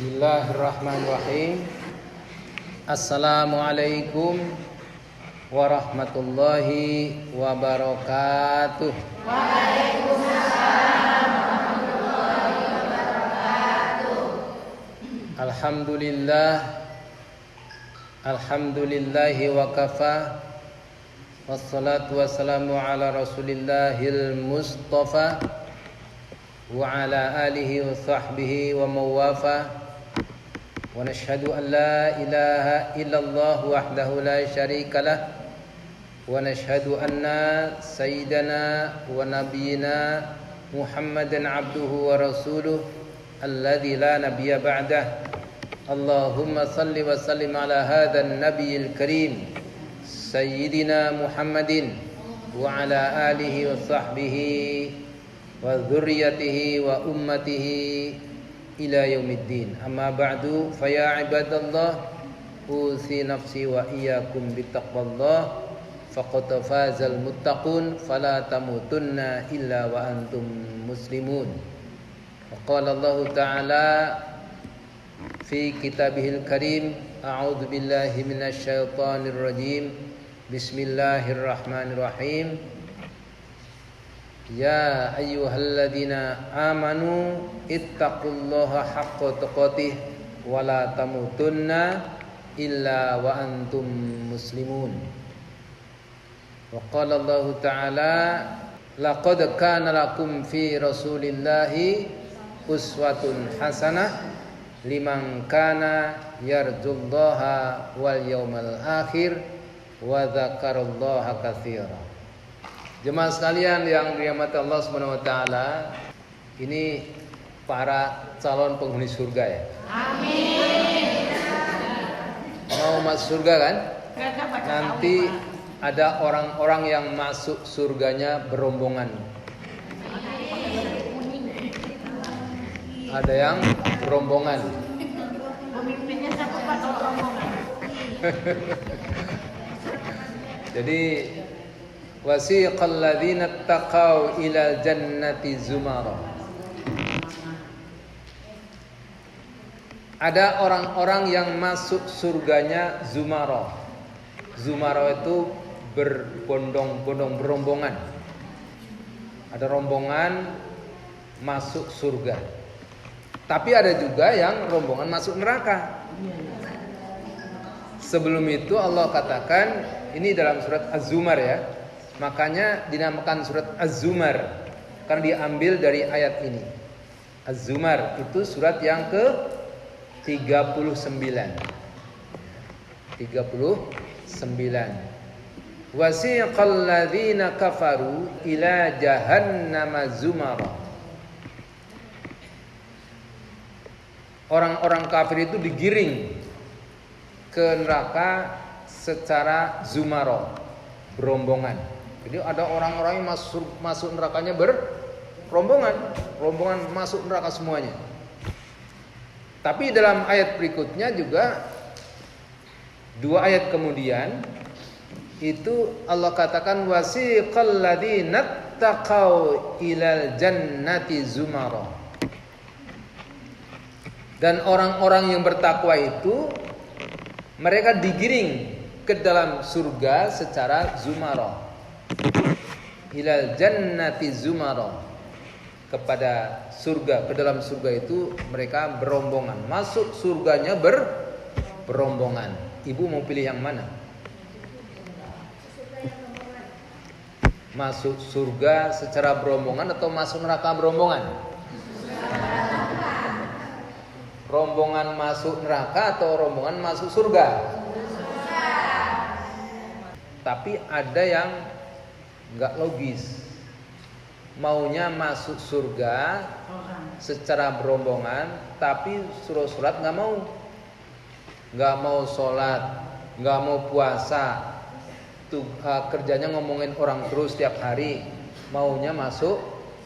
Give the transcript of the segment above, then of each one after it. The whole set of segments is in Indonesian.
Bismillahirrahmanirrahim. Assalamualaikum warahmatullahi wabarakatuh. Waalaikumsalam warahmatullahi wabarakatuh. Alhamdulillahi wa kafa. Wassalatu wassalamu ala rasulillahil mustafa wa ala alihi wa sahbihi wa mawafa. Wa nashhadu an la ilaha illallah wahdahu la syarika lah. Wa nashhadu anna sayyidana wa nabiyyina Muhammadan abduhu wa rasuluh alladzi la nabiyya ba'dah. Allahumma salli wa sallim ala hadzal nabiyil karim sayyidina Muhammadin wa ala alihi wa sahbihi wa dzurriyyatihi wa ummatihi ila yaumiddin. Amma ba'du, fa ya ibadallah, usi nafsi wa iyyakum bittaqwallah, faqad fazal muttaqun, fala tamutunna illa wa antum muslimun. Wa qala Allah ta'ala fi kitabihil karim, a'udzu billahi minasy syaithanir rajim. Bismillahirrahmanirrahim. Ya ayyuhalladzina amanu ittaqullaha haqqa tuqatih wa la tamutunna illa wa antum muslimun. Wa qala Allah ta'ala laqad kana lakum fi rasulillahi uswatun hasanah liman kana yarjullaha wal yawmal akhir wa dzakarallaha katsiran. Jemaah sekalian yang dirahmati Allah Subhanahu wa taala, ini para calon penghuni surga ya. Amin. Mau masuk surga kan? Nanti ada orang-orang yang masuk surganya berombongan. Ada yang berombongan. Pemimpinnya siapa Pak kalau rombongan? Jadi wasiqal ladzina taqaw ila jannati zumara. Ada orang-orang yang masuk surganya zumara. Zumara itu berbondong-bondong, berombongan. Ada rombongan masuk surga. Tapi ada juga yang rombongan masuk neraka. Sebelum itu Allah katakan, ini dalam surat Az-Zumar ya. Makanya dinamakan surat Az-Zumar karena diambil dari ayat ini. Az-Zumar itu surat yang ke-39. 39. Wasiqal ladzina kafaru ila jahannama zumara. Orang-orang kafir itu digiring ke neraka secara zumara, berombongan. Jadi ada orang-orang yang masuk nerakanya berombongan, rombongan masuk neraka semuanya. Tapi dalam ayat berikutnya juga, dua ayat kemudian itu Allah katakan wasiqal ladzina taqaw ilal jannati zumara. Dan orang-orang yang bertakwa itu mereka digiring ke dalam surga secara zumara. Ilal jannati zumara, kepada surga, ke dalam surga itu mereka berombongan. Masuk surganya berombongan. Ibu mau pilih yang mana? Masuk surga secara berombongan atau masuk neraka berombongan? Rombongan masuk neraka atau rombongan masuk surga? Tapi ada yang nggak logis, maunya masuk surga secara berombongan, tapi suruh sholat nggak mau sholat, nggak mau puasa, tuh kerjanya ngomongin orang terus tiap hari, maunya masuk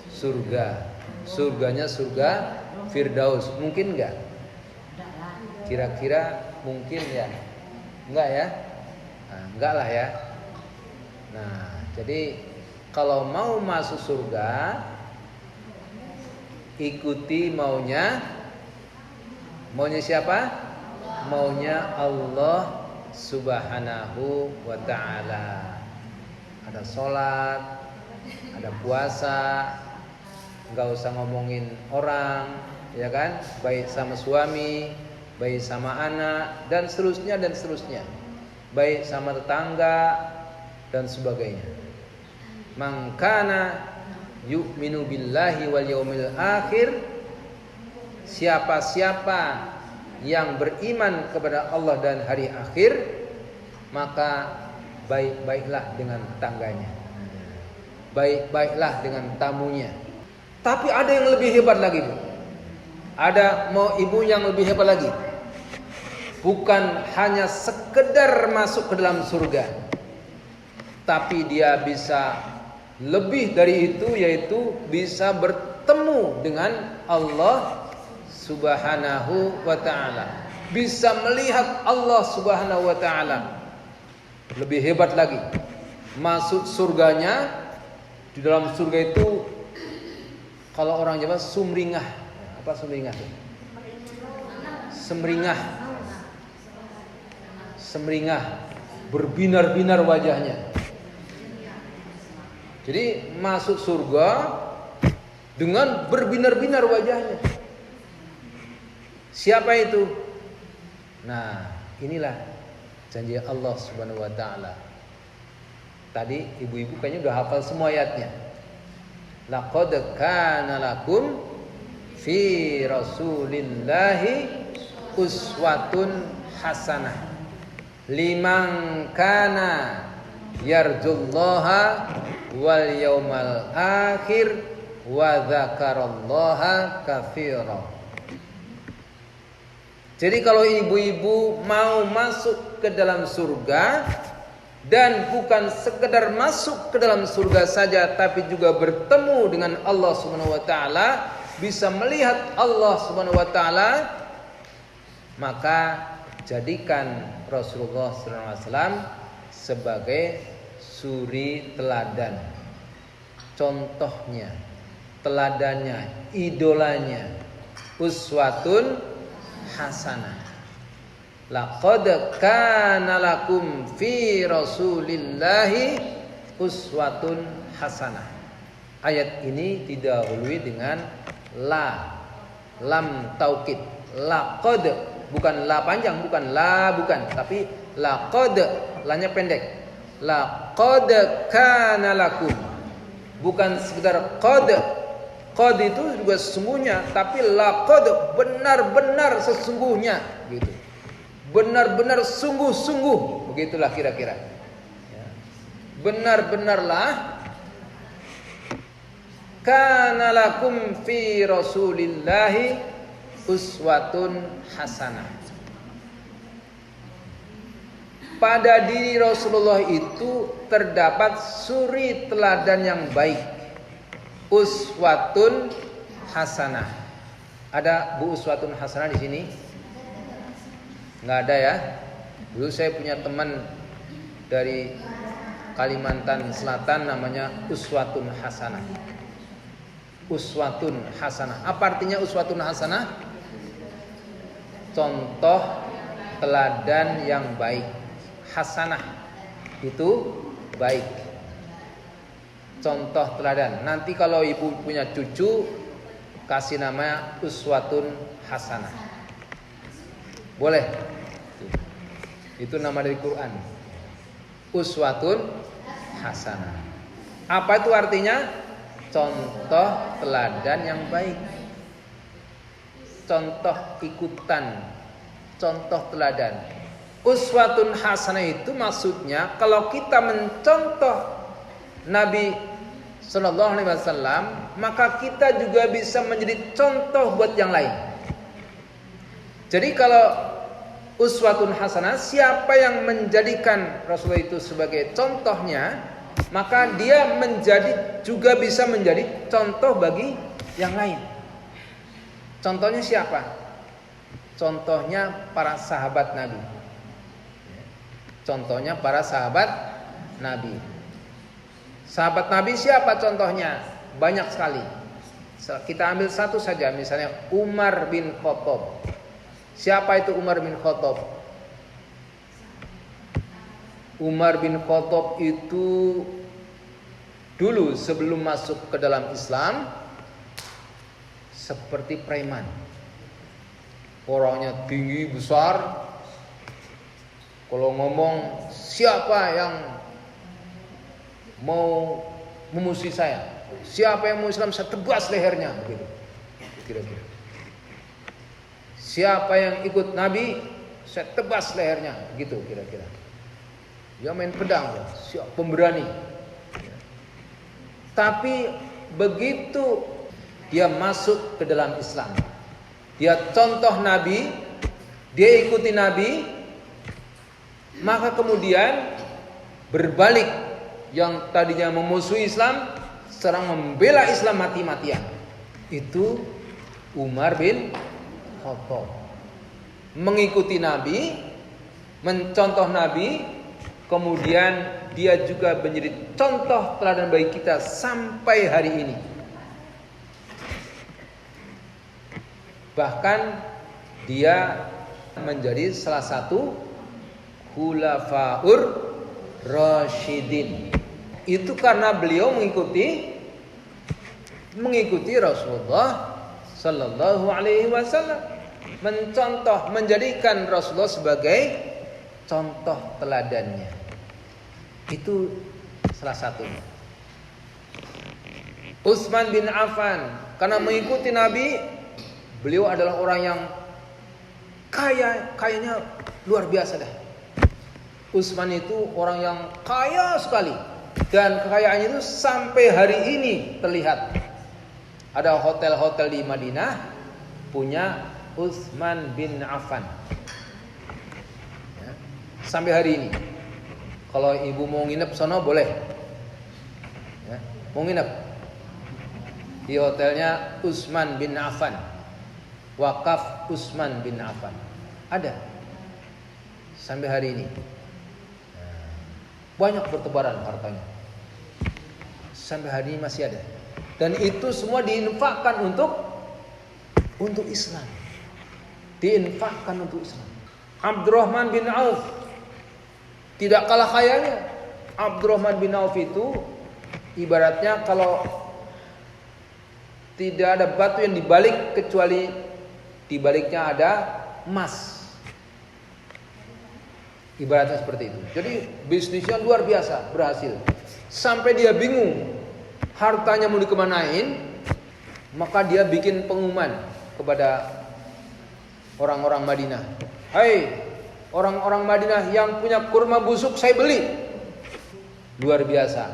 surga, surganya surga Firdaus, mungkin nggak? Kira-kira mungkin ya? Enggak ya? Nah, enggak lah ya. Nah, jadi kalau mau masuk surga, ikuti maunya Maunya siapa? Maunya Allah Subhanahu wa ta'ala. Ada sholat, ada puasa, nggak usah ngomongin orang, ya kan? Baik sama suami, baik sama anak, dan seterusnya dan seterusnya. Baik sama tetangga dan sebagainya. Man kana yu'minu billahi wal yaumil akhir, siapa-siapa yang beriman kepada Allah dan hari akhir, maka baik-baiklah dengan tangganya, baik-baiklah dengan tamunya. Tapi ada yang lebih hebat lagi, Bu. Ada mau ibu yang lebih hebat lagi. Bukan hanya sekedar masuk ke dalam surga, tapi dia bisa lebih dari itu, yaitu bisa bertemu dengan Allah Subhanahu wa ta'ala, bisa melihat Allah Subhanahu wa ta'ala. Lebih hebat lagi, masuk surganya. Di dalam surga itu, kalau orang Jawa sumringah. Apa sumringah? Semringah, berbinar-binar wajahnya. Jadi masuk surga dengan berbinar-binar wajahnya. Siapa itu? Nah, inilah janji Allah Subhanahu wa ta'ala. Tadi ibu-ibu kayaknya udah hafal semua ayatnya. Laqad kana lakum fi rasulillahi uswatun hasanah liman kana yarjullaha wal yaumal akhir wa dzakarallaha katsiran. Jadi kalau ibu-ibu mau masuk ke dalam surga, dan bukan sekedar masuk ke dalam surga saja, tapi juga bertemu dengan Allah Subhanahu wa ta'ala, bisa melihat Allah Subhanahu wa ta'ala, maka jadikan Rasulullah SAW sebagai suri teladan, contohnya, teladannya, idolanya, uswatun hasanah. Laqad kana lakum fi rasulillahi uswatun hasanah. Ayat ini didahului dengan lam taukid. Laqad, bukan la panjang, bukan la, bukan, tapi laqad, lanya pendek. Laqad kana lakum, bukan sekedar qad. Qad itu juga sesungguhnya, tapi laqad, benar-benar sesungguhnya, gitu. Benar-benar sungguh-sungguh, begitulah kira-kira. Benar-benarlah kana lakum fi rasulillahi uswatun hasanah. Pada diri Rasulullah itu terdapat suri teladan yang baik. Uswatun hasanah. Ada Bu uswatun hasanah di sini? Nggak ada ya. Dulu saya punya teman dari Kalimantan Selatan namanya uswatun hasanah. Uswatun hasanah. Apa artinya uswatun hasanah? Contoh teladan yang baik. Hasanah itu baik. Contoh teladan. Nanti kalau ibu punya cucu, kasih nama uswatun hasanah. Boleh. Itu nama dari Quran. Uswatun hasanah. Apa itu artinya? Contoh teladan yang baik. Contoh ikutan. Contoh teladan. Uswatun hasanah itu maksudnya kalau kita mencontoh Nabi Sallallahu Alaihi Wasallam, maka kita juga bisa menjadi contoh buat yang lain. Jadi kalau uswatun hasanah, siapa yang menjadikan Rasulullah itu sebagai contohnya, maka dia juga bisa menjadi contoh bagi yang lain. Contohnya siapa? Contohnya para sahabat Nabi. Contohnya para sahabat Nabi. Sahabat Nabi siapa contohnya? Banyak sekali. Kita ambil satu saja, misalnya Umar bin Khattab. Siapa itu Umar bin Khattab? Umar bin Khattab itu dulu sebelum masuk ke dalam Islam seperti preman. Orangnya tinggi besar. Kalau ngomong siapa yang mau memusuhi saya, siapa yang mau Islam saya tebas lehernya, begitu kira-kira. Siapa yang ikut Nabi saya tebas lehernya, gitu kira-kira. Dia main pedang, siap pemberani. Tapi begitu dia masuk ke dalam Islam, dia contoh Nabi, dia ikuti Nabi, maka kemudian berbalik, yang tadinya memusuhi Islam sekarang membela Islam mati-matian. Itu Umar bin Khattab. Mengikuti Nabi, mencontoh Nabi, kemudian dia juga menjadi contoh teladan bagi kita sampai hari ini. Bahkan dia menjadi salah satu Khulafaur Rasyidin. Itu karena beliau mengikuti Rasulullah Sallallahu Alaihi Wasallam, mencontoh, menjadikan Rasulullah sebagai contoh teladannya. Itu salah satunya. Utsman bin Affan, karena mengikuti Nabi, beliau adalah orang yang kayanya luar biasa dah. Utsman itu orang yang kaya sekali, dan kekayaannya itu sampai hari ini terlihat. Ada hotel-hotel di Madinah punya Utsman bin Affan. Ya, sampai hari ini. Kalau ibu mau nginep sono boleh. Ya, mau nginep di hotelnya Utsman bin Affan. Wakaf Utsman bin Affan. Ada sampai hari ini. Banyak bertebaran hartanya. Sampai hari ini masih ada. Dan itu semua diinfakkan untuk Islam. Diinfakkan untuk Islam. Abdurrahman bin Auf tidak kalah kayanya. Abdurrahman bin Auf itu ibaratnya kalau tidak ada batu yang dibalik kecuali dibaliknya ada emas. Ibaratnya seperti itu. Jadi bisnisnya luar biasa, berhasil. Sampai dia bingung hartanya mau dikemanain, maka dia bikin pengumuman kepada orang-orang Madinah. Hai, orang-orang Madinah yang punya kurma busuk saya beli. Luar biasa.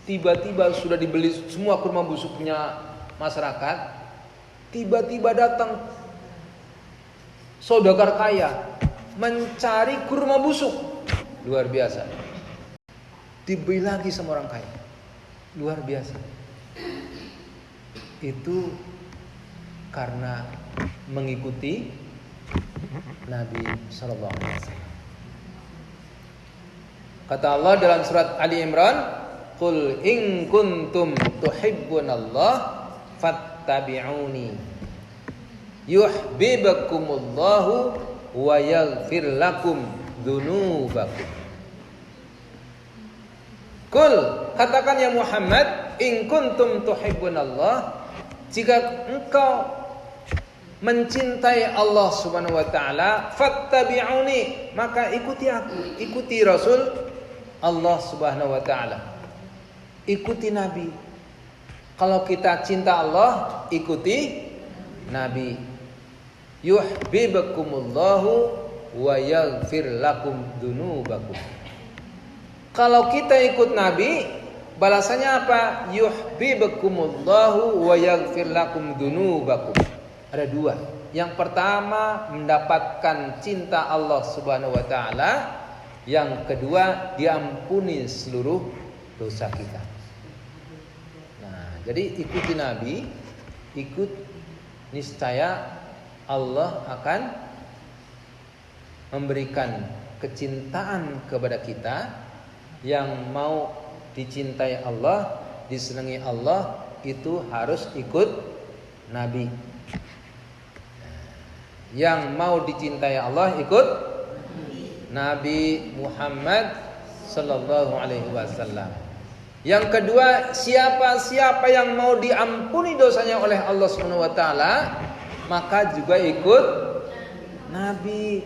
Tiba-tiba sudah dibeli semua kurma busuk punya masyarakat. Tiba-tiba datang saudagar kaya mencari kurma busuk. Luar biasa. Dibeli lagi sama orang kaya. Luar biasa. Itu karena mengikuti Nabi sallallahu alaihi wasallam. Kata Allah dalam surat Ali Imran, "Qul in kuntum tuhibbunallah fattabi'uni yuhibbukumullahu wa yaghfir lakum dzunubakum." Qul, katakan ya Muhammad, in kuntum tuhibbunallah, jika engkau mencintai Allah Subhanahu wa taala, fattabi'uni, maka ikuti aku, ikuti Rasul Allah Subhanahu wa taala. Ikuti Nabi. Kalau kita cinta Allah, ikuti Nabi. Yuhibbukumullahu wa yaghfir lakum dzunubakum. Kalau kita ikut Nabi, balasannya apa? Yuhibbukumullahu wa yaghfir lakum dzunubakum. Ada dua. Yang pertama, mendapatkan cinta Allah Subhanahu wa taala. Yang kedua, diampuni seluruh dosa kita. Nah, jadi ikuti Nabi, ikut, niscaya Allah akan memberikan kecintaan kepada kita. Yang mau dicintai Allah, disenangi Allah, itu harus ikut Nabi. Yang mau dicintai Allah ikut Nabi Muhammad sallallahu alaihi wasallam. Yang kedua, siapa-siapa yang mau diampuni dosanya oleh Allah Subhanahu wa taala, maka juga ikut Nabi.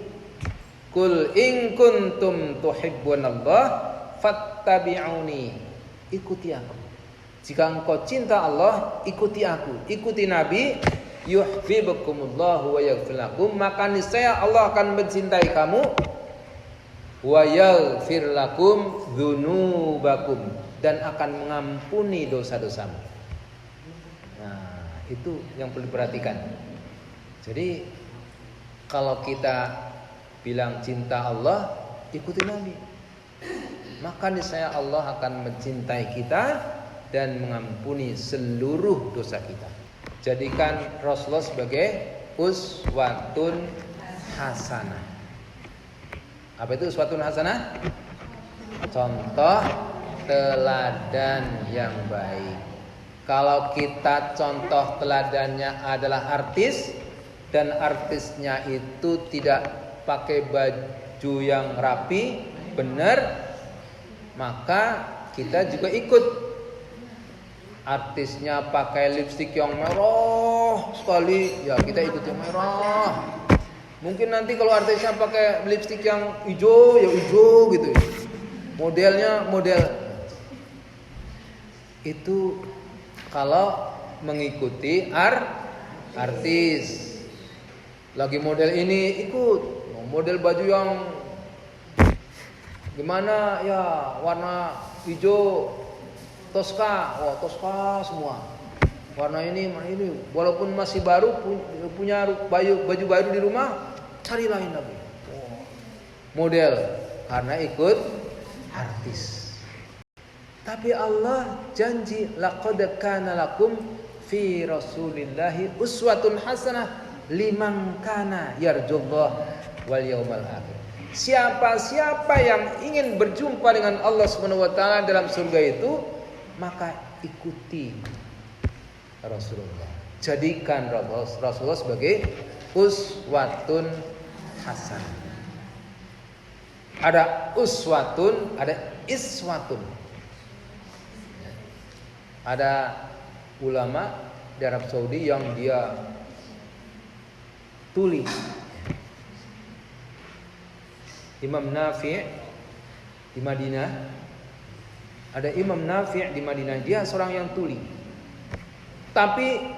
Qul in kuntum tuhibbunallah fattabi'uni. Ikuti aku. Jika engkau cinta Allah, ikuti aku. Ikuti Nabi, yuhibbukumullahu wa yaghfir lakum, maka niscaya Allah akan mencintai kamu, wa yaghfir lakum dzunubakum, dan akan mengampuni dosa-dosamu. Nah, itu yang perlu diperhatikan. Jadi kalau kita bilang cinta Allah, ikuti Nabi, maka niscaya Allah akan mencintai kita dan mengampuni seluruh dosa kita. Jadikan Rasulullah sebagai uswatun hasanah. Apa itu uswatun hasanah? Contoh teladan yang baik. Kalau kita contoh teladannya adalah artis, dan artisnya itu tidak pakai baju yang rapi, benar, maka kita juga ikut. Artisnya pakai lipstik yang merah sekali, ya kita ikut yang merah. Mungkin nanti kalau artisnya pakai lipstik yang hijau, ya hijau gitu. Modelnya model itu kalau mengikuti artis. Lagi model ini ikut, model baju yang gimana ya, warna hijau Tosca, Tosca semua. Warna ini, walaupun masih baru punya baju baru di rumah, cari lain lagi. Model karena ikut artis. Tapi Allah janji, laqad kana lakum fi rasulillahi uswatun hasanah liman kana yarjullah wal yaumal akhir. Siapa-siapa yang ingin berjumpa dengan Allah Subhanahu wa taala dalam surga itu, maka ikuti Rasulullah. Jadikan Rasulullah sebagai uswatun hasanah. Ada uswatun, ada iswatun. Ada ulama di Arab Saudi yang dia tuli. Imam Nafi' di Madinah. Ada Imam Nafi' di Madinah, dia seorang yang tuli. Tapi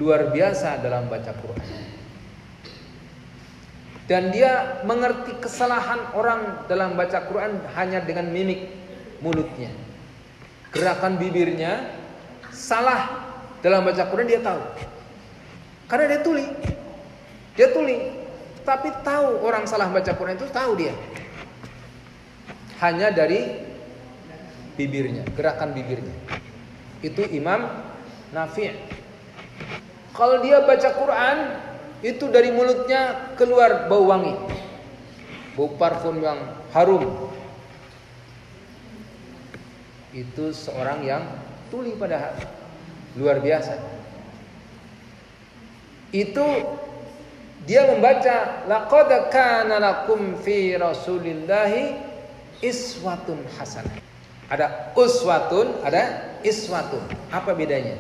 luar biasa dalam baca Quran. Dan dia mengerti kesalahan orang dalam baca Quran hanya dengan mimik mulutnya. Gerakan bibirnya salah dalam baca Quran dia tahu. Karena dia tuli. Dia tuli, tapi tahu orang salah baca Quran itu, tahu dia. Hanya dari bibirnya, gerakan bibirnya. Itu Imam Nafi'. Kalau dia baca Quran, itu dari mulutnya keluar bau wangi, bau parfum yang harum. Itu seorang yang tuli padahal, luar biasa. Itu dia membaca, laqad kana lakum fi rasulillahi iswatun hasanah. Ada uswatun, ada iswatun. Apa bedanya?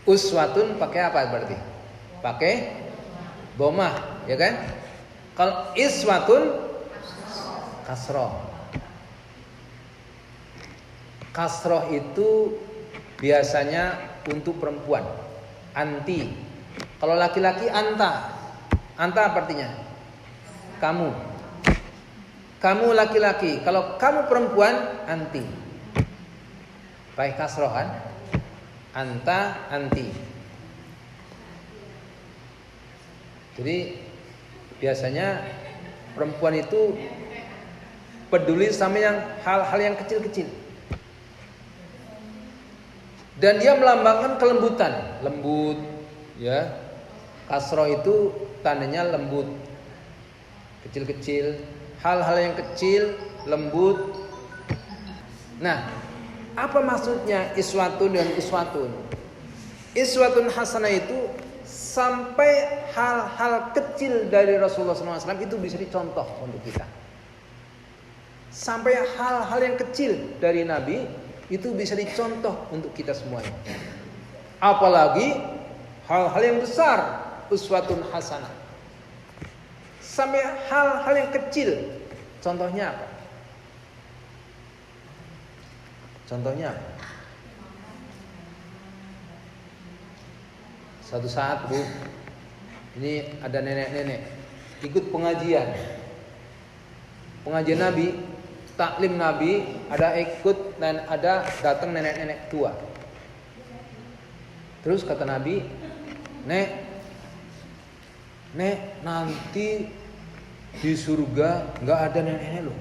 Uswatun pakai apa berarti? Pakai dhammah, ya kan? Kalau iswatun kasroh. Kasroh itu biasanya untuk perempuan, anti. Kalau laki-laki anta. Anta apa artinya? Kamu. Kamu laki-laki. Kalau kamu perempuan, anti. Pakai kasroh kan? Anta, anti. Jadi biasanya perempuan itu peduli sama yang hal-hal yang kecil-kecil. Dan dia melambangkan kelembutan, lembut, ya. Kasroh itu tandanya lembut, kecil-kecil, hal-hal yang kecil, lembut. Nah, apa maksudnya iswatun dan iswatun? Iswatun hasanah itu sampai hal-hal kecil dari Rasulullah SAW itu bisa dicontoh untuk kita. Sampai hal-hal yang kecil dari Nabi itu bisa dicontoh untuk kita semuanya. Apalagi hal-hal yang besar, uswatun hasanah. Sampai hal-hal yang kecil. Contohnya apa? Contohnya apa? Suatu saat, Bu, ini ada nenek-nenek ikut pengajian Nabi, taklim Nabi, ada ikut dan ada datang nenek-nenek tua. Terus kata Nabi, Nek, nanti di surga nggak ada nenek-nenek loh.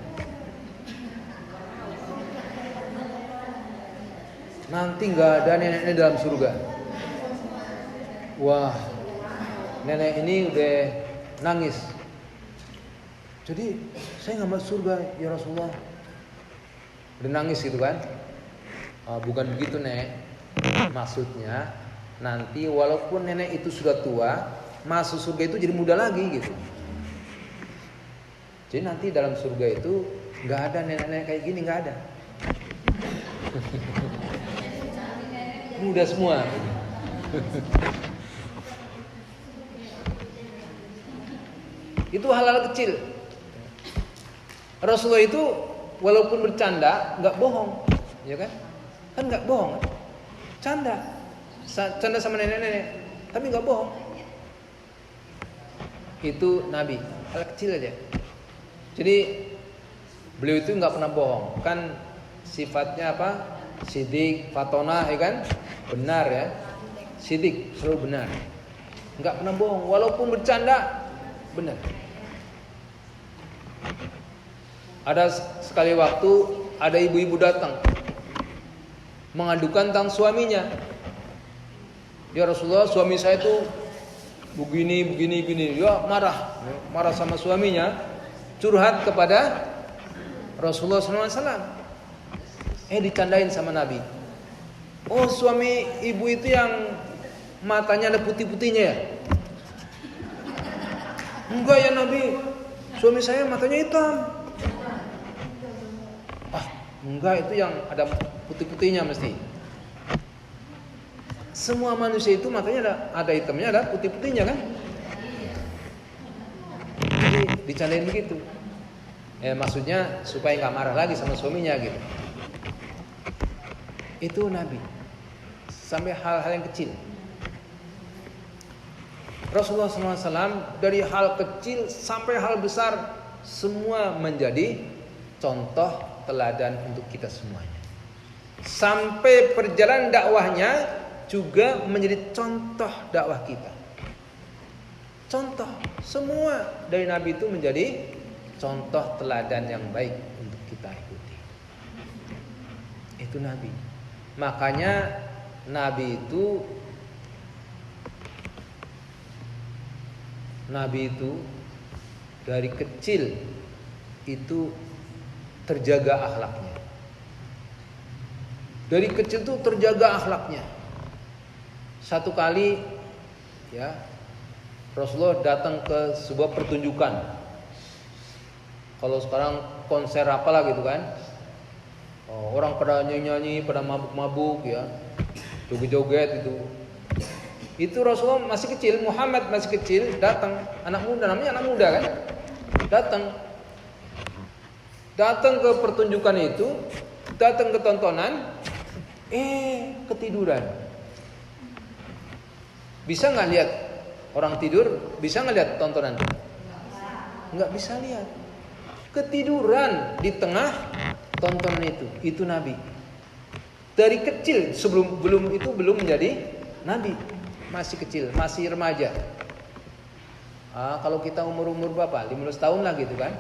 Nanti nggak ada nenek-nenek dalam surga. Wah, nenek ini udah nangis. Jadi saya nggak masuk surga ya Rasulullah. Udah nangis gitu kan? Bukan begitu, Nek. Maksudnya nanti walaupun nenek itu sudah tua, masuk surga itu jadi muda lagi gitu. Jadi nanti dalam surga itu nggak ada nenek-nenek kayak gini, nggak ada. Muda semua. Itu hal-hal kecil. Rasulullah itu walaupun bercanda nggak bohong, ya kan? Kan nggak bohong, kan? Canda sama nenek-nenek, tapi nggak bohong. Itu Nabi, hal kecil aja. Jadi beliau itu nggak pernah bohong, kan sifatnya apa? Sidik, fatona, ya kan? Benar ya. Sidik, selalu benar. Nggak pernah bohong, walaupun bercanda benar. Ada sekali waktu ada ibu-ibu datang mengadukan tentang suaminya. Ya Rasulullah, suami saya itu begini. Ya marah sama suaminya, curhat kepada Rasulullah SAW. Dicandain sama Nabi. Oh, suami ibu itu yang matanya ada putih-putihnya ya? Enggak ya Nabi, suami saya matanya hitam. Enggak, itu yang ada putih-putihnya mesti. Semua manusia itu matanya ada hitamnya, ada putih-putihnya kan? Jadi dicandain begitu. Maksudnya supaya nggak marah lagi sama suaminya gitu. Itu Nabi. Sampai hal-hal yang kecil. Rasulullah SAW dari hal kecil sampai hal besar semua menjadi contoh teladan untuk kita semuanya. Sampai perjalanan dakwahnya juga menjadi contoh dakwah kita. Contoh, semua dari Nabi itu menjadi contoh teladan yang baik untuk kita ikuti. Itu Nabi. Makanya Nabi itu dari kecil itu terjaga akhlaknya. Dari kecil tuh terjaga akhlaknya. Satu kali ya Rasulullah datang ke sebuah pertunjukan. Kalau sekarang konser apalah gitu kan. Orang pada nyanyi-nyanyi, pada mabuk-mabuk ya. Joget-joget itu. Itu Rasulullah masih kecil, Muhammad masih kecil, datang. Anak muda, namanya anak muda kan. Datang ke pertunjukan itu, datang ke tontonan, ketiduran. Bisa nggak lihat orang tidur? Bisa nggak lihat tontonan? Nggak bisa lihat. Ketiduran di tengah tontonan itu Nabi. Dari kecil belum menjadi Nabi, masih kecil, masih remaja. Kalau kita umur berapa? 15 tahun lah gitu kan,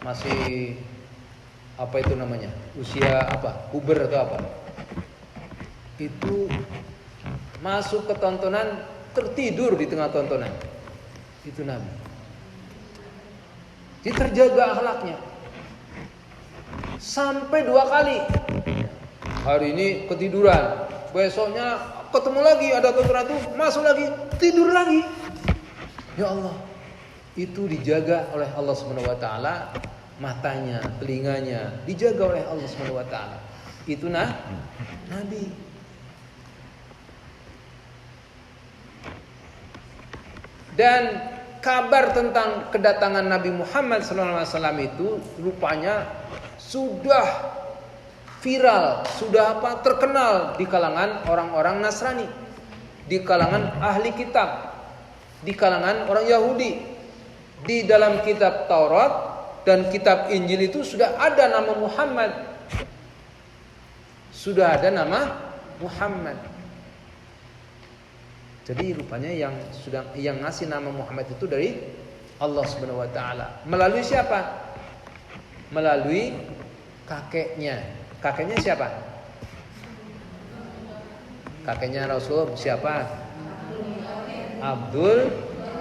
masih apa itu namanya? Usia apa? Puber atau apa? Itu masuk ke tontonan, tertidur di tengah tontonan. Itu Nabi. Dia terjaga akhlaknya. Sampai 2 kali. Hari ini ketiduran, besoknya ketemu lagi ada ratu, masuk lagi, tidur lagi. Ya Allah, itu dijaga oleh Allah Subhanahu wa taala, matanya, telinganya dijaga oleh Allah Subhanahu wa taala. Itu nabi. Dan kabar tentang kedatangan Nabi Muhammad SAW itu rupanya sudah viral, sudah terkenal di kalangan orang-orang Nasrani, di kalangan ahli kitab, di kalangan orang Yahudi. Di dalam kitab Taurat dan kitab Injil itu sudah ada nama Muhammad. Sudah ada nama Muhammad. Jadi rupanya yang ngasih nama Muhammad itu dari Allah Subhanahu wa taala. Melalui siapa? Melalui kakeknya. Kakeknya siapa? Kakeknya Rasul siapa? Abdul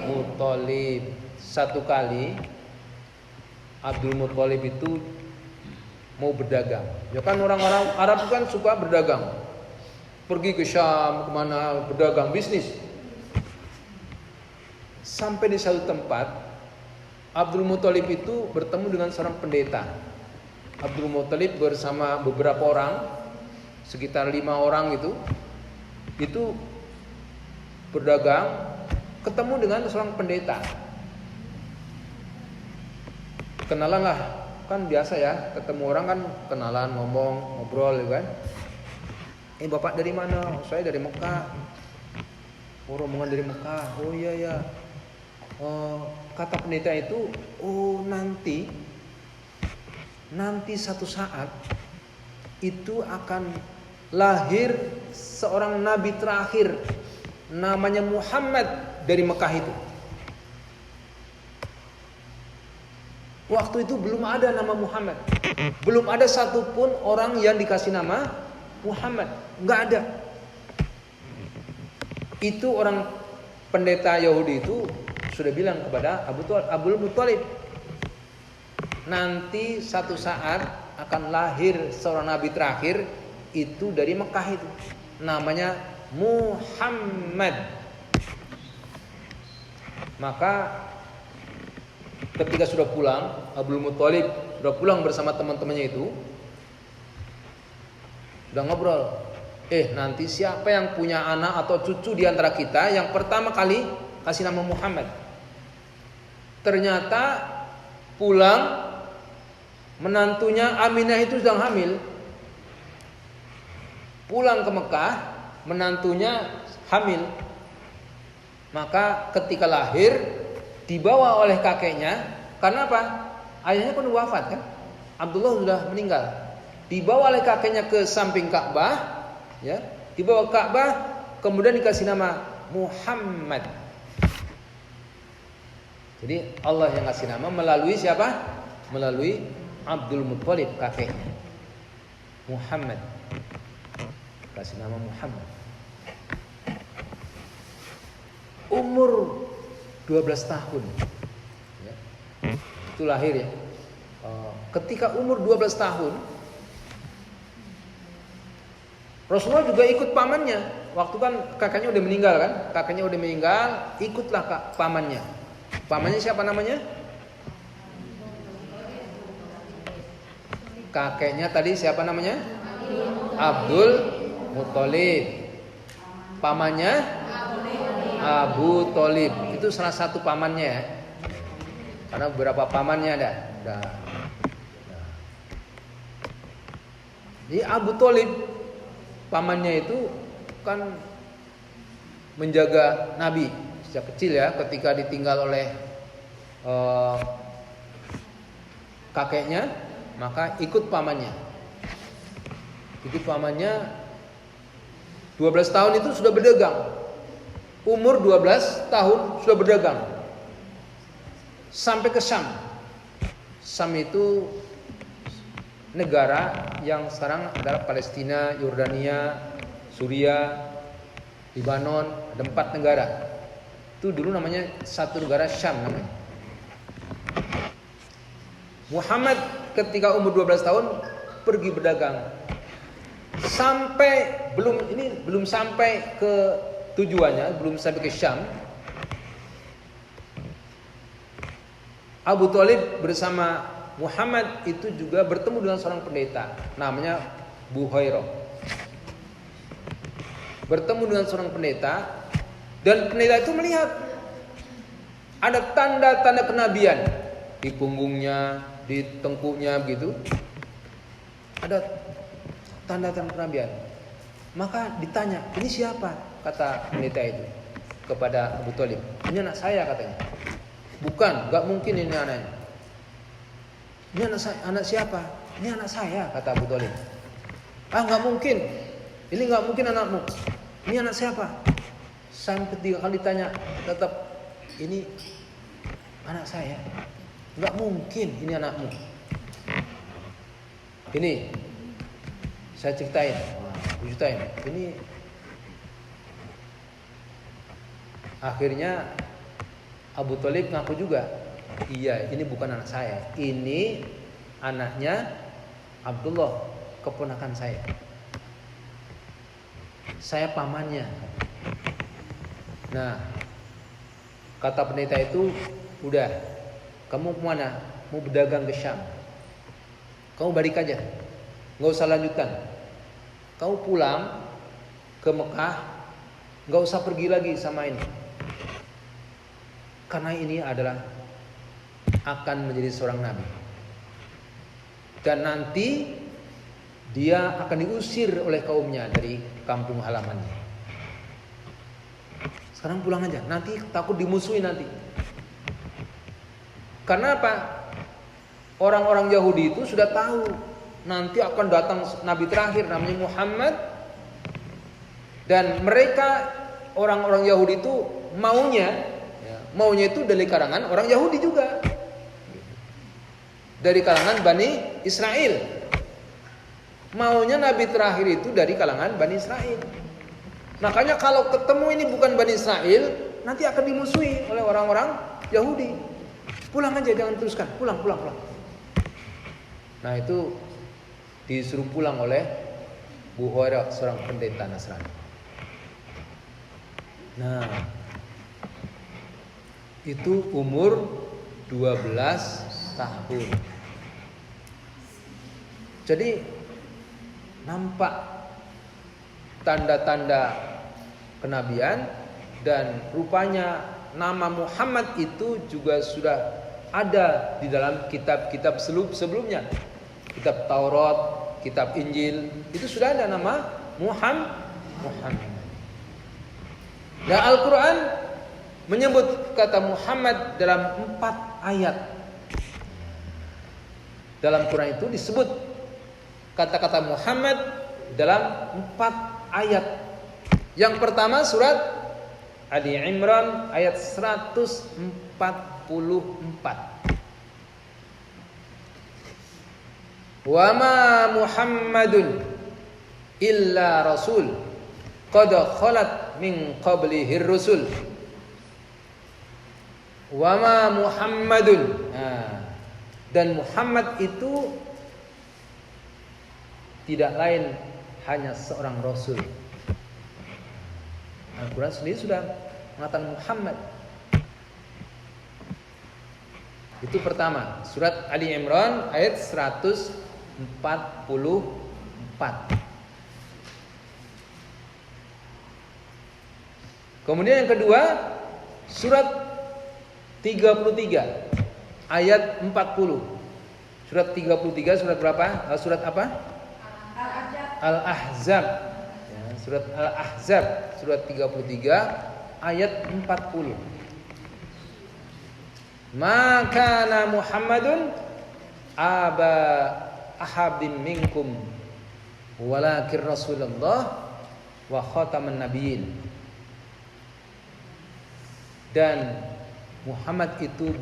Muthalib. Satu kali Abdul Muthalib itu mau berdagang. Ya kan orang-orang Arab kan suka berdagang. Pergi ke Syam, kemana, berdagang, bisnis. Sampai di satu tempat, Abdul Muthalib itu bertemu dengan seorang pendeta. Abdul Muthalib bersama beberapa orang, sekitar 5 orang itu berdagang, ketemu dengan seorang pendeta. Kenalan lah, kan biasa ya, ketemu orang kan kenalan, ngomong, ngobrol, kan. Bapak dari mana? Saya dari Mekah. Oh, rombongan dari Mekah. Oh iya ya. Kata pendeta itu, nanti satu saat itu akan lahir seorang nabi terakhir, namanya Muhammad dari Mekah itu. Waktu itu belum ada nama Muhammad, belum ada satupun orang yang dikasih nama Muhammad, nggak ada. Itu orang pendeta Yahudi itu sudah bilang kepada Abdul Muthalib, nanti satu saat akan lahir seorang nabi terakhir itu dari Mekah itu, namanya Muhammad. Maka ketika sudah pulang, Abdul Muthalib sudah pulang bersama teman-temannya itu, udah ngobrol. Nanti siapa yang punya anak atau cucu di antara kita yang pertama kali kasih nama Muhammad. Ternyata pulang menantunya Aminah itu sedang hamil. Pulang ke Mekah, menantunya hamil. Maka ketika lahir dibawa oleh kakeknya, karena apa? Ayahnya pun wafat kan? Abdullah sudah meninggal. Dibawa oleh kakeknya ke samping Ka'bah, ya. Dibawa Ka'bah, kemudian dikasih nama Muhammad. Jadi Allah yang kasih nama melalui siapa? Melalui Abdul Muthalib, kakeknya. Muhammad. Kasih nama Muhammad. Umur 12 tahun. Ya. Itu lahir ya. Ketika umur 12 tahun, Rasulullah juga ikut pamannya. Waktu kan kakaknya udah meninggal kan? Kakaknya udah meninggal, ikutlah pamannya. Pamannya siapa namanya? Kakeknya tadi siapa namanya? Abdul Muthalib. Pamannya Abu Thalib. Itu salah satu pamannya ya. Karena beberapa pamannya ada. Jadi Abu Thalib pamannya itu kan menjaga Nabi sejak kecil ya, ketika ditinggal oleh kakeknya, maka ikut pamannya. Ikut pamannya 12 tahun itu sudah berdagang. Umur 12 tahun sudah berdagang. Sampai ke Syam. Syam itu negara yang sekarang adalah Palestina, Yordania, Suriah, Lebanon, ada 4 negara. Itu dulu namanya satu negara Syam namanya. Muhammad ketika umur 12 tahun pergi berdagang. belum sampai ke tujuannya, belum sampai ke Syam. Abu Thalib bersama Muhammad itu juga bertemu dengan seorang pendeta namanya Buhairah. Bertemu dengan seorang pendeta, dan pendeta itu melihat ada tanda-tanda kenabian di punggungnya, di tengkuknya begitu. Ada tanda-tanda kenabian. Maka ditanya, "Ini siapa?" kata pendeta itu kepada Abu Thalib. "Ini anak saya," katanya. "Bukan, enggak mungkin ini anaknya." "Ini anak siapa?" "Ini anak saya," kata Abu Thalib. "Ah, enggak mungkin. Ini enggak mungkin anakmu. Ini anak siapa?" Sampai 3 kali ditanya, tetap, "Ini anak saya. Enggak mungkin ini anakmu." Ini saya ceritain. Ini akhirnya Abu Thalib ngaku juga, "Iya, ini bukan anak saya. Ini anaknya Abdullah, keponakan saya. Saya pamannya." Nah, kata pendeta itu, "Udah, kamu kemana? Mau berdagang ke Syam. Kamu balik aja, nggak usah lanjutkan. Kamu pulang ke Mekah, nggak usah pergi lagi sama ini. Karena ini adalah akan menjadi seorang nabi. Dan nanti dia akan diusir oleh kaumnya dari kampung halamannya. Sekarang pulang aja, nanti takut dimusuhi nanti." Karena apa? Orang-orang Yahudi itu sudah tahu nanti akan datang nabi terakhir namanya Muhammad, dan mereka orang-orang Yahudi itu maunya itu dari kalangan orang Yahudi juga, dari kalangan Bani Israel. Maunya nabi terakhir itu dari kalangan Bani Israel. Makanya kalau ketemu ini bukan Bani Israel, nanti akan dimusuhi oleh orang-orang Yahudi. Pulang aja, jangan teruskan. Pulang. Nah, itu disuruh pulang oleh Buhairah, seorang pendeta Nasrani. Nah, itu umur 12 tahun. Jadi nampak tanda-tanda kenabian, dan rupanya nama Muhammad itu juga sudah ada di dalam kitab-kitab sebelumnya. Kitab Taurat, kitab Injil, itu sudah ada nama Muhammad. Dan Al-Quran menyebut kata Muhammad dalam 4 ayat. Dalam Quran itu disebut kata-kata Muhammad dalam 4 ayat. Yang pertama surat Ali Imran ayat 144. "Wa ma Muhammadun illa rasul qad khalat min qablihi rusul." Wa ma Muhammadun. Dan Muhammad itu tidak lain hanya seorang rasul. Al-Quran sendiri sudah mengatakan Muhammad. Itu pertama, surat Ali Imran ayat 144. Kemudian yang kedua, surat 33 ayat 40. Surat 33 surat berapa? Surat apa? Al-Ahzab. Ya, surat Al-Ahzab surat 33 ayat 40. "Maka na Muhammadun aba ahadin minkum walakin Rasulullah wa khataman nabiyyin." Dan Muhammad itu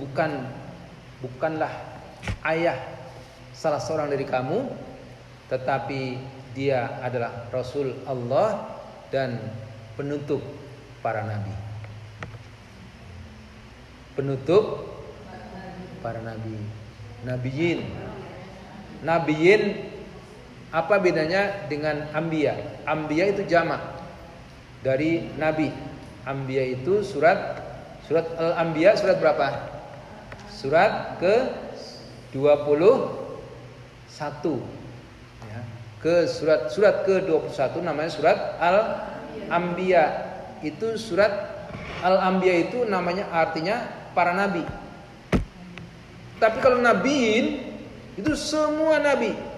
bukanlah ayah salah seorang dari kamu, tetapi dia adalah Rasul Allah dan penutup para nabi. Penutup para nabi. Nabiyin Apa bedanya dengan anbiya? Anbiya itu jamak dari nabi. Anbiya itu surat Al-Anbiya surat berapa? Surat ke-21. Ya. Surat ke-21 namanya surat Al-Anbiya. Itu surat Al-Anbiya itu namanya artinya para nabi. Tapi kalau nabiin itu semua nabi.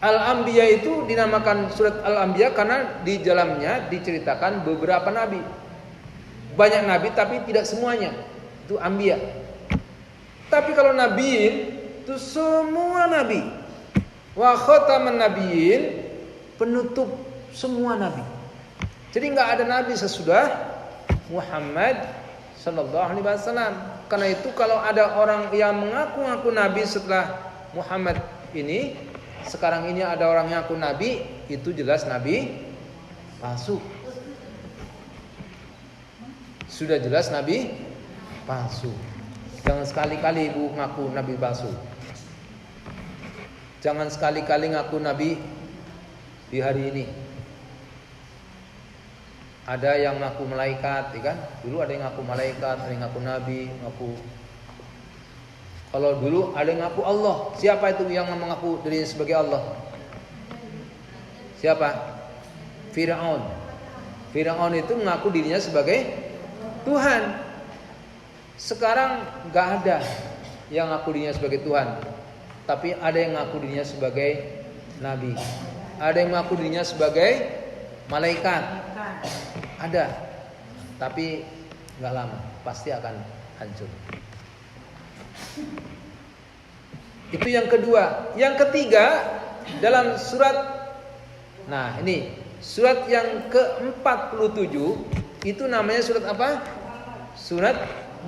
Al-Anbiya itu dinamakan surat Al-Anbiya karena di dalamnya diceritakan beberapa nabi. Banyak nabi tapi tidak semuanya. Itu Anbiya. Tapi kalau nabiin itu semua nabi. Wa khataman nabiyyin, penutup semua nabi. Jadi enggak ada nabi sesudah Muhammad sallallahu alaihi wasallam. Karena itu kalau ada orang yang mengaku-ngaku nabi setelah Muhammad ini, sekarang ini ada orang yang ngaku nabi, itu jelas nabi palsu. Sudah jelas nabi palsu. Jangan sekali-kali ibu ngaku nabi palsu. Jangan sekali-kali ngaku nabi di hari ini. Ada yang ngaku malaikat, ya kan? Dulu ada yang ngaku malaikat, ada yang ngaku nabi, ngaku. Kalau dulu ada yang ngaku Allah. Siapa itu yang mengaku dirinya sebagai Allah? Siapa? Fir'aun. Fir'aun itu mengaku dirinya sebagai Tuhan. Sekarang gak ada yang ngaku dirinya sebagai Tuhan. Tapi ada yang ngaku dirinya sebagai nabi. Ada yang ngaku dirinya sebagai malaikat. Ada. Tapi gak lama, pasti akan hancur. Itu yang kedua. Yang ketiga dalam surat, nah ini surat yang ke-47 itu namanya surat apa? Surat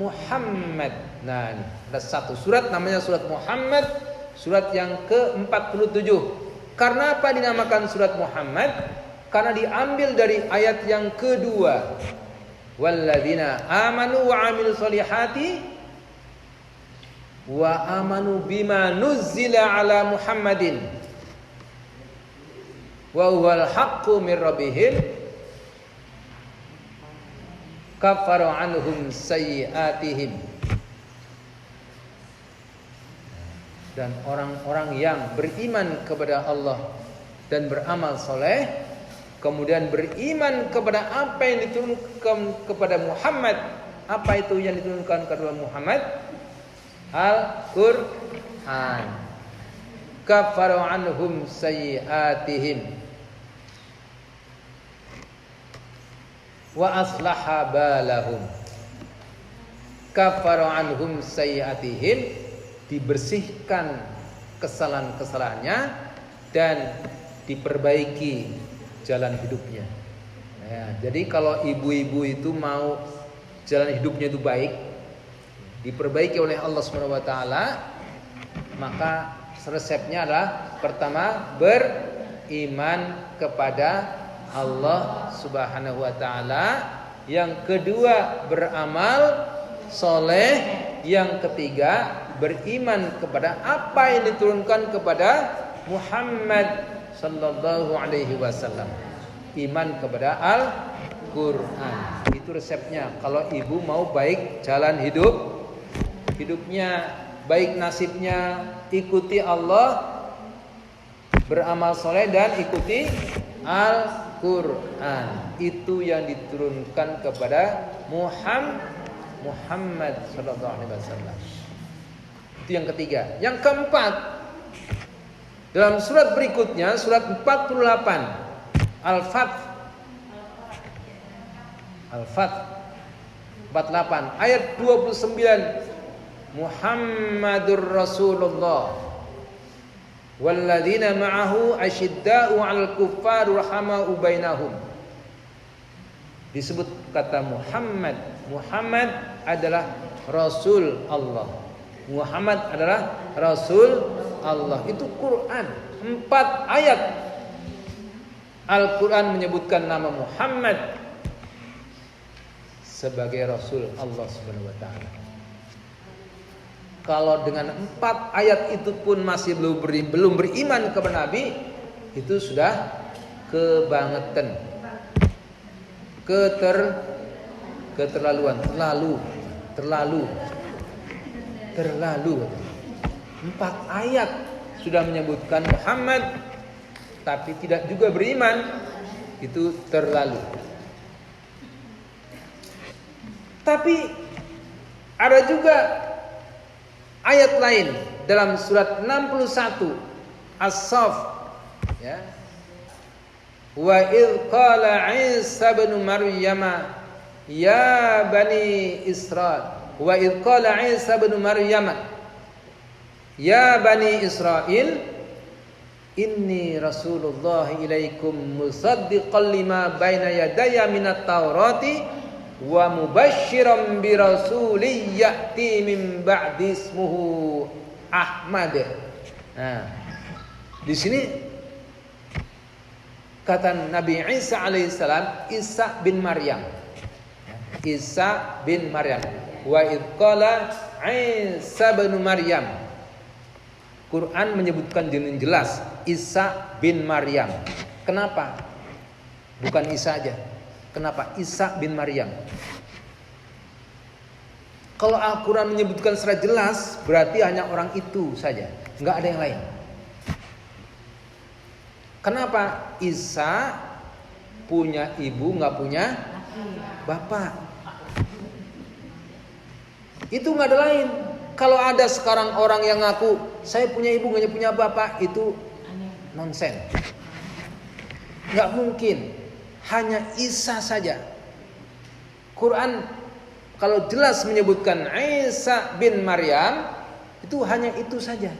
Muhammad. Nah ini ada satu surat namanya surat Muhammad, surat yang ke-47. Karena apa dinamakan surat Muhammad? Karena diambil dari ayat yang kedua. Walladzina amanu wa amilus solihati wa amanu bima nuzzila ala Muhammadin wa huwal haqqu mir rabbihim kafaru anhum sayyi'atihim. Dan orang-orang yang beriman kepada Allah dan beramal soleh, kemudian beriman kepada apa yang diturunkan kepada Muhammad. Apa itu yang diturunkan kepada Muhammad? Al-Quran. Kafaru anhum sayyi'atihim wa aslaha balahum. Kafaru anhum sayyi'atihim, dibersihkan kesalahan-kesalahannya dan diperbaiki jalan hidupnya. Ya, jadi kalau ibu-ibu itu mau jalan hidupnya itu baik, diperbaiki oleh Allah Subhanahu wa taala, maka resepnya adalah pertama beriman kepada Allah Subhanahu wa taala, yang kedua beramal soleh, yang ketiga beriman kepada apa yang diturunkan kepada Muhammad sallallahu alaihi wasallam. Iman kepada Al-Quran. Itu resepnya. Kalau ibu mau baik jalan hidupnya, baik nasibnya, ikuti Allah, beramal soleh dan ikuti Al-Quran. Itu yang diturunkan kepada Muhammad sallallahu alaihi wasallam. Itu yang ketiga. Yang keempat, dalam surat berikutnya, surat 48 Al-Fath 48 ayat 29, Muhammadur Rasulullah walladzina ma'ahu asyidda'u 'alal kuffari rahama'u bainahum. Disebut kata Muhammad. Muhammad adalah Rasul Allah. Muhammad adalah Rasul Allah. Itu Quran. 4 ayat Al-Quran menyebutkan nama Muhammad sebagai Rasul Allah Subhanahu wa taala. Kalau dengan 4 ayat itu pun masih belum beriman kepada Nabi, itu sudah kebangetan, keterlaluan, terlalu. 4 ayat sudah menyebutkan Muhammad, tapi tidak juga beriman, itu terlalu. Tapi ada juga ayat lain dalam surat 61 As-Saff, ya. Wa idh qala Isa bin Maryam ya bani Israil, wa idh qala Isa bin Maryam ya bani Israil inni rasulullah ilaikum musaddiqan lima baina yadayya minat taurati wa mubasysyiran bi rasulin ya'ti min ba'di ismuhu Ahmad. Nah, di sini kata Nabi Isa alaihissalam, Isa bin Maryam. Isa bin Maryam. Wa idh qala Isa bin Maryam. Quran menyebutkan dengan jelas Isa bin Maryam. Kenapa? Bukan Isa aja. Kenapa? Isa bin Maryam. Kalau Al-Quran menyebutkan secara jelas, berarti hanya orang itu saja, nggak ada yang lain. Kenapa? Isa punya ibu, nggak punya bapak. Itu nggak ada lain. Kalau ada sekarang orang yang ngaku saya punya ibu, nggak punya bapak, itu nonsen. Nggak mungkin. Hanya Isa saja. Quran kalau jelas menyebutkan Isa bin Maryam, itu hanya itu saja.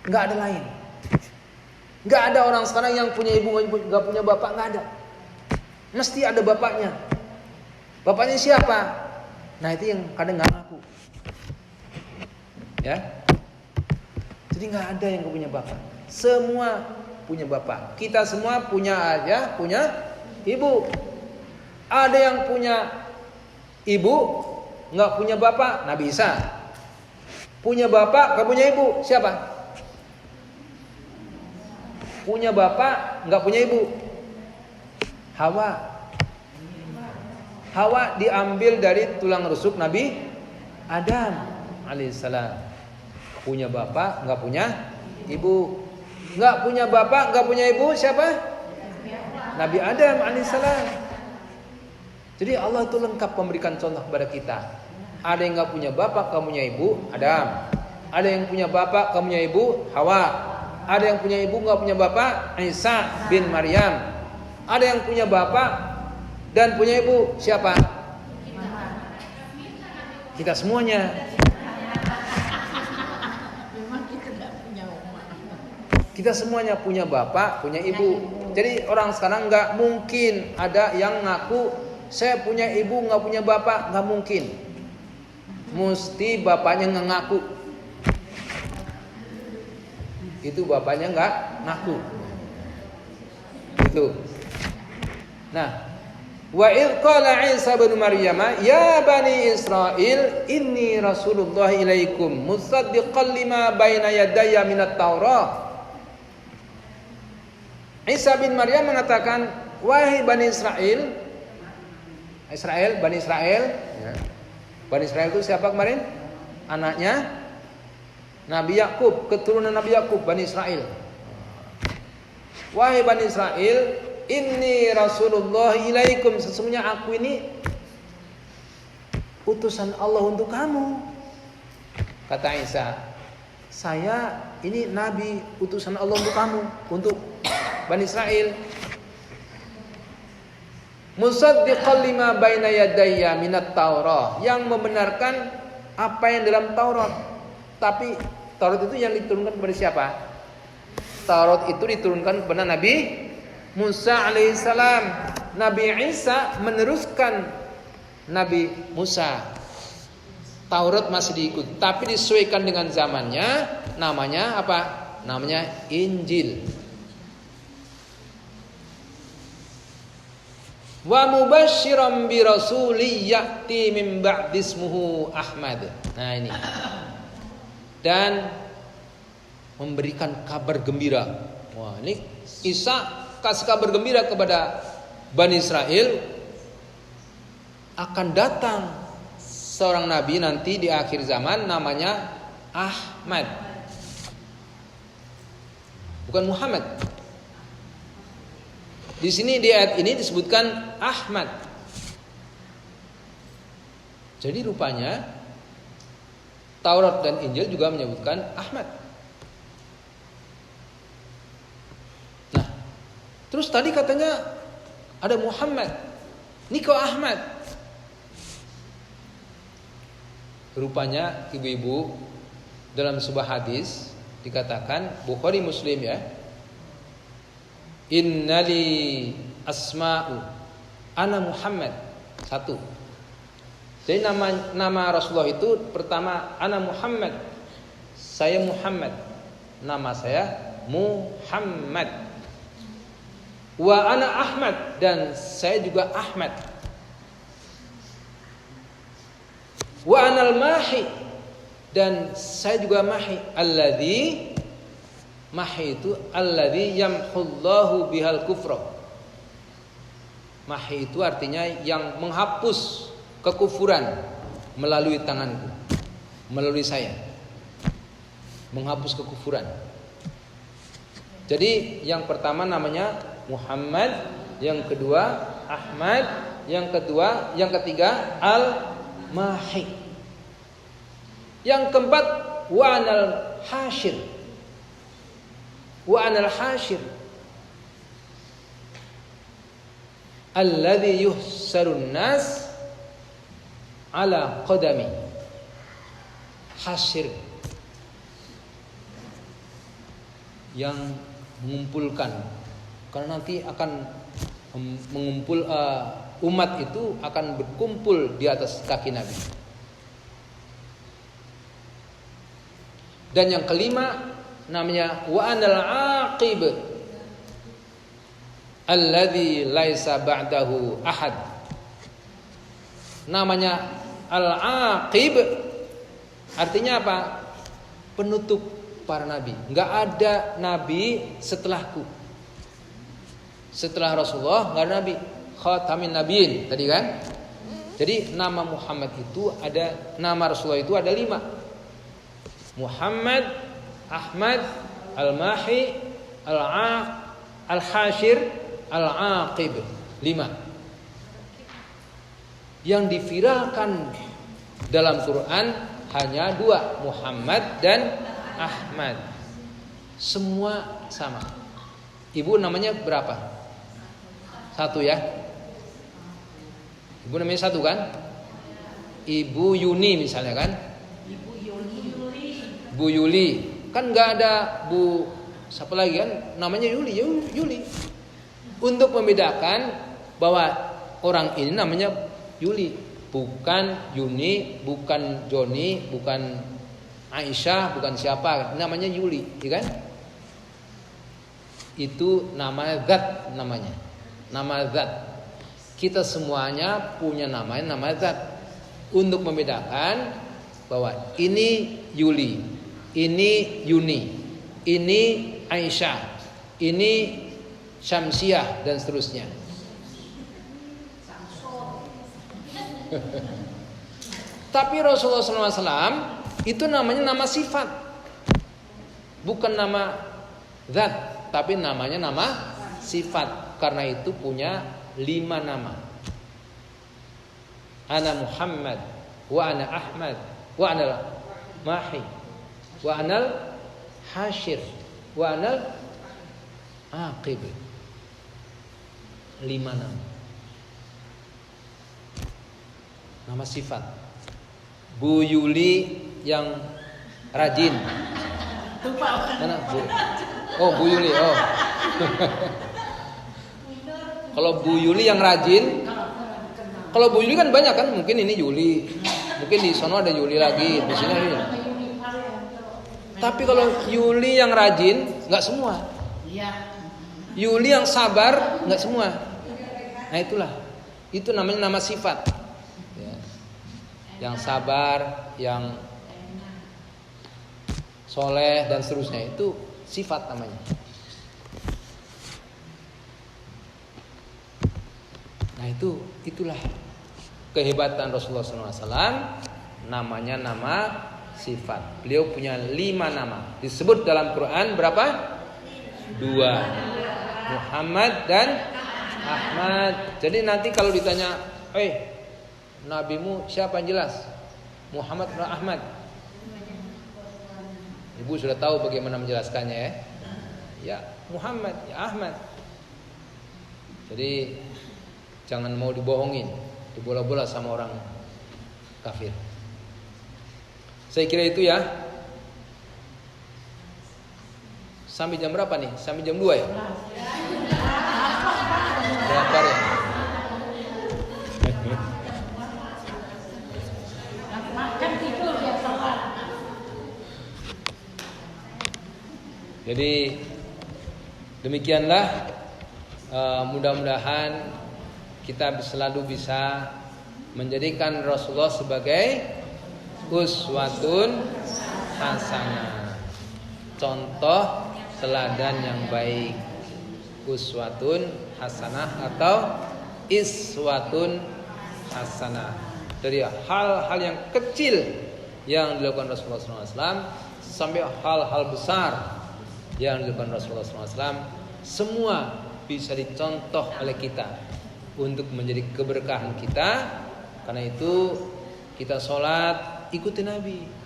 Nggak ada lain. Nggak ada orang sekarang yang punya ibu nggak punya bapak, nggak ada. Mesti ada bapaknya. Bapaknya siapa? Nah itu yang kadang nggak ngaku. Ya. Jadi nggak ada yang punya bapak. Semua punya bapak. Kita semua punya ibu. Ada yang punya ibu, nggak punya bapak, Nabi Isa. Punya bapak, nggak punya ibu, siapa? Punya bapak, nggak punya ibu, Hawa. Hawa diambil dari tulang rusuk Nabi Adam alaihissalam. Punya bapak, nggak punya ibu. Nggak punya bapak, nggak punya ibu, siapa? Nabi Adam alaihissalam. Jadi Allah itu lengkap memberikan contoh kepada kita. Ada yang nggak punya bapak, nggak punya ibu, Adam. Ada yang punya bapak, nggak punya ibu, Hawa. Ada yang punya ibu, nggak punya bapak, Isa bin Maryam. Ada yang punya bapak dan punya ibu, siapa? Kita semuanya. Kita semuanya punya bapak, punya ibu. Jadi orang sekarang nggak mungkin ada yang ngaku saya punya ibu nggak punya bapak, nggak mungkin. Mesti bapaknya nggak ngaku. Itu bapaknya nggak ngaku. Itu. Nah, wa idh qala Isa bin Maryam ya bani Israil inni rasulullah ilaikum musaddiqan lima baina yadayya minat Taurah. Isa bin Maryam mengatakan, wahai Bani Israel, Bani Israel, ya. Bani Israel itu siapa kemarin? Anaknya Nabi Yakub, keturunan Nabi Yakub, Bani Israel. Wahai Bani Israel, inni Rasulullah ilaikum, sesungguhnya aku ini utusan Allah untuk kamu. Kata Isa, saya ini Nabi utusan Allah untuk kamu, untuk Bani Israel. Musaddiqan lima baina yadayya minat Taurah, yang membenarkan apa yang dalam Taurat. Tapi Taurat itu yang diturunkan kepada siapa? Taurat itu diturunkan kepada Nabi Musa alaihissalam. Nabi Isa meneruskan Nabi Musa. Taurat masih diikut, tapi disesuaikan dengan zamannya. Namanya apa? Namanya Injil. Wa mubasysyiran bi rasulin ya'ti min ba'di ismuhu Ahmad. Nah ini. Dan memberikan kabar gembira. Wah, ini Isa kasih kabar gembira kepada Bani Israel akan datang seorang nabi nanti di akhir zaman namanya Ahmad. Bukan Muhammad. Di sini di ayat ini disebutkan Ahmad. Jadi rupanya Taurat dan Injil juga menyebutkan Ahmad. Nah, terus tadi katanya ada Muhammad. Ini kok Ahmad? Rupanya ibu-ibu dalam sebuah hadis dikatakan Bukhari Muslim ya. Innali asma'u ana Muhammad. Satu. Jadi nama Rasulullah itu pertama ana Muhammad. Saya Muhammad. Nama saya Muhammad. Wa ana Ahmad dan saya juga Ahmad. Wa anal mahi dan saya juga mahi. Alladzi mahi itu alladzi yamhullahu bihal kufra. Mahi itu artinya yang menghapus kekufuran melalui tanganku, melalui saya. Menghapus kekufuran. Jadi yang pertama namanya Muhammad, yang kedua Ahmad, yang ketiga Al-Mahi. Yang keempat wa anal hasyir. Wa anal hasyir alladhi yuhsarun nas ala qadami. Hasyir yang mengumpulkan, karena nanti akan mengumpul umat itu akan berkumpul di atas kaki Nabi. Dan yang kelima namanya wa anal aqib alladzi laisa ba'dahu ahad. Namanya al-aqib artinya apa? Penutup para nabi. Enggak ada nabi setelahku. Setelah Rasulullah enggak ada nabi. Khatamin nabiyyin tadi kan? Jadi nama Muhammad itu ada, nama Rasulullah itu ada 5. Muhammad, Ahmad, Al-Mahi, Al-Hashir, Al-Aqib. 5. Yang diviralkan dalam Quran hanya 2, Muhammad dan Ahmad. Semua sama. Ibu namanya berapa? 1 ya. Ibu namanya 1 kan? Ibu Yuni misalnya kan? Bu Yuli. Kan gak ada Bu siapa lagi kan? Namanya Yuli. Yuli. Untuk membedakan bahwa orang ini namanya Yuli, bukan Yuni, bukan Joni, bukan Aisyah, bukan siapa, namanya Yuli, ya kan? Itu nama zat namanya. Nama zat. Kita semuanya punya nama zat. Untuk membedakan bahwa ini Yuli, ini Yuni, ini Aisyah, ini Syamsiah dan seterusnya. Tapi Rasulullah SAW itu namanya nama sifat, bukan nama zat, tapi namanya nama sifat. Karena itu punya 5 nama. Ana Muhammad, wa ana Ahmad, wa ana Mahi, wa anal Hashir, wa anal Aqib. 5 nama. Nama sifat. Bu Yuli yang rajin. Mana Bu? Oh, Bu Yuli. Oh. Kalau Bu Yuli yang rajin, kalau Bu Yuli kan banyak kan, mungkin ini Yuli, mungkin di sono ada Yuli lagi, di sini ini. Tapi kalau Yuli yang rajin, nggak semua. Yuli yang sabar, nggak semua. Nah itulah Itu namanya nama sifat. Ya. Yang sabar, yang soleh dan seterusnya itu sifat namanya. Nah itulah kehebatan Rasulullah SAW. Namanya nama sifat. Beliau punya 5 nama. Disebut dalam Quran berapa? 2. Muhammad dan Ahmad. Jadi nanti kalau ditanya, nabimu siapa yang jelas? Muhammad atau Ahmad? Ibu sudah tahu bagaimana menjelaskannya ya. Ya Muhammad, ya Ahmad. Jadi jangan mau dibohongin, dibola-bola sama orang kafir. Saya kira itu ya. Sampai jam berapa nih? Sampai jam 2 ya? Berapa ya? Jadi demikianlah, mudah-mudahan kita selalu bisa menjadikan Rasulullah sebagai uswatun hasanah, contoh teladan yang baik. Uswatun hasanah atau iswatun hasanah, dari hal-hal yang kecil yang dilakukan Rasulullah SAW sampai hal-hal besar yang dilakukan Rasulullah SAW, semua bisa dicontoh oleh kita untuk menjadi keberkahan kita. Karena itu kita sholat ikuti Nabi.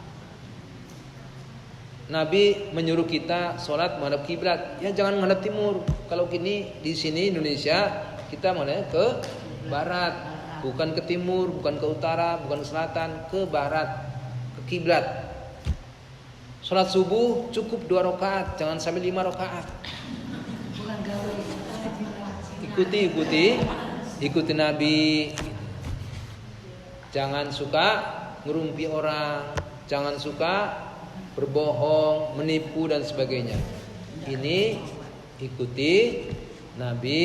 Nabi menyuruh kita sholat menghadap kiblat, ya jangan menghadap timur. Kalau kini di sini Indonesia kita menghadap ke barat, bukan ke timur, bukan ke utara, bukan ke selatan, ke barat, ke kiblat. Sholat subuh cukup 2 rakaat, jangan sampai 5 rakaat. Ikuti Nabi. Jangan suka ngerumpi orang, jangan suka berbohong, menipu dan sebagainya. Ini ikuti Nabi,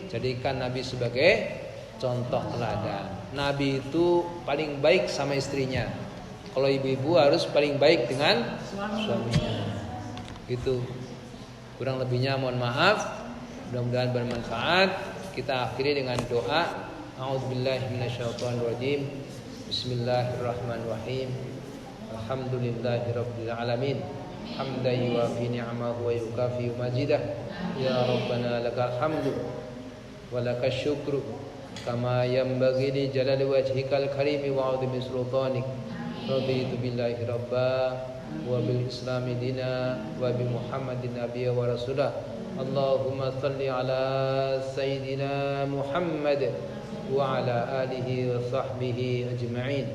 jadikan Nabi sebagai contoh teladan. Nabi itu paling baik sama istrinya. Kalau ibu-ibu harus paling baik dengan suaminya. Gitu. Kurang lebihnya mohon maaf. Mudah-mudahan bermanfaat. Kita akhiri dengan doa. A'udzubillahi minasyaitonirrajim. Bismillahirrahmanirrahim. Alhamdulillahirabbil alamin. Hamdan yuwafi ni'amahu wa yukafi majidah. Ya Rabbana lakal hamdu wa lakal syukru kama yanbaghi li jalali wajhikal karimi wa 'azimi sultanik. Raditu billahi rabba wa bil islami dina wa bi Muhammadin nabiyya wa rasulah. Allahumma salli ala sayyidina Muhammad wa ala alihi wa sahbihi ajma'in.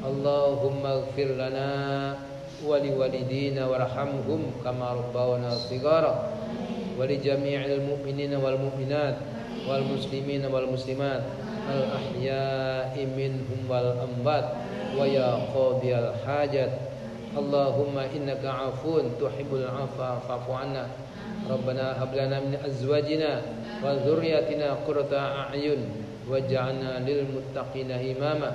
Allahumma ighfir lana wa li walidina warhamhum kama rabbawna shighara wa li jami'il mu'minina wal mu'minat wal muslimina wal muslimat al ahya'i minhum wal amwat wa ya qadiyal hajat. Allahumma innaka 'afuwun tuhibbul 'afwa fa'fu 'anna. Rabbana hab lana min azwajina wa dhurriyyatina qurrata a'yun waj'alna lil muttaqina imama.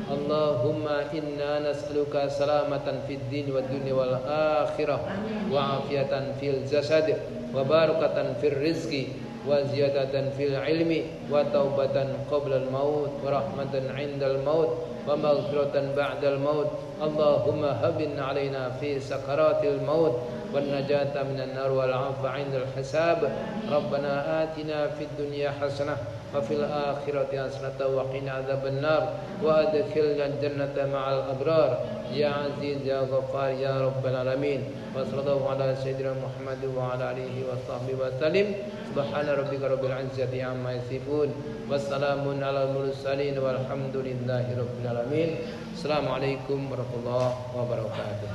Allahumma inna nas'aluka salamatan fid din wad dunya wal akhirah wa afiyatan fil jasad wa barakatan fil rizqi wa ziyadatan fil ilmi wa taubatan qabla al maut wa rahmatan 'indal maut wa maghfiratan ba'dal maut. Allahumma habin 'alaina fi sakaratil maut wan najata minan nar wal 'afwa 'indal hisab. Rabbana atina fid dunya hasanah wa fil akhirati hasanatan wa qina adzaban nar wa adkhilna jannata ma'al abrar ya aziz ya ghaffar ya rabbal alamin. Wa sallallahu ala sayyidina Muhammad wa ala alihi wa sahbihi wa sallim. Subhana rabbika rabbil izzati amma yasifun wassalamun alal mursalin walhamdulillahi rabbil alamin. Assalamualaikum warahmatullahi wabarakatuh.